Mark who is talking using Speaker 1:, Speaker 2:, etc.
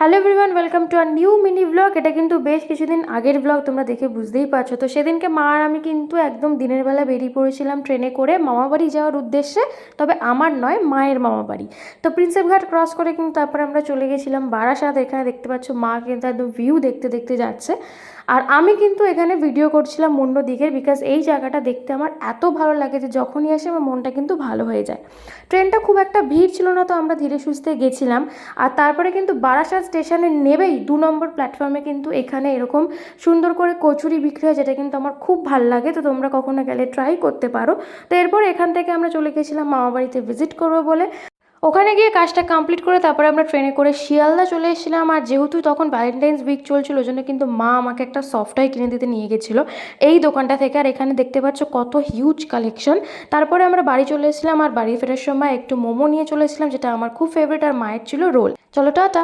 Speaker 1: Hello everyone, welcome to our new mini blog. এটা কিন্তু বেশ কিছুদিন আগের ব্লগ, তোমরা দেখে বুঝতেই পারছো। তো সেদিনকে মা আর আমি কিন্তু একদম দিনের বেলা বেরিয়ে পড়েছিলাম ট্রেনে করে মামাবাড়ি যাওয়ার উদ্দেশ্যে। তবে আমার নয়, মায়ের মামাবাড়ি। তো প্রিন্সেপ ঘাট ক্রস করে কিন্তু তারপরে আমরা চলে গেছিলাম বারাসাত। এখানে দেখতে পাচ্ছ মা কিন্তু একদম ভিউ দেখতে দেখতে যাচ্ছে, আর আমি কিন্তু এখানে ভিডিও করছিলাম অন্য দিকে, বিকজ এই জায়গাটা দেখতে আমার এত ভালো লাগে যে যখনই আসে আমার মনটা কিন্তু ভালো হয়ে যায়। ট্রেনটা খুব একটা ভিড় ছিল না, তো আমরা ধীরে সুস্থে গেছিলাম। আর তারপরে কিন্তু বারাসাত স্টেশনে নেবেই 2 নম্বর প্ল্যাটফর্মে কিন্তু এখানে এরকম সুন্দর করে কচুরি বিক্রি হয়, যেটা কিন্তু আমার খুব ভালো লাগে। তো তোমরা কখনো গেলে ট্রাই করতে পারো। তো এরপর এখান থেকে আমরা চলে গেছিলাম মামাবাড়িতে ভিজিট করবো বলে। ওখানে গিয়ে কাজটা কমপ্লিট করে তারপরে আমরা ট্রেনে করে শিয়ালদা চলে এসেছিলাম। আর যেহেতু তখন ভ্যালেন্টাইন্স উইক চলছিল, ওই জন্য কিন্তু মা আমাকে একটা সফট টয় কিনে দিতে নিয়ে গেছিলো এই দোকানটা থেকে। আর এখানে দেখতে পাচ্ছ কত হিউজ কালেকশন। তারপরে আমরা বাড়ি চলে এসেছিলাম, আর বাড়ি ফেরার সময় একটু মোমো নিয়ে চলে এসেছিলাম, যেটা আমার খুব ফেভারিট, আর মায়ের ছিল রোল। চলো টাটা।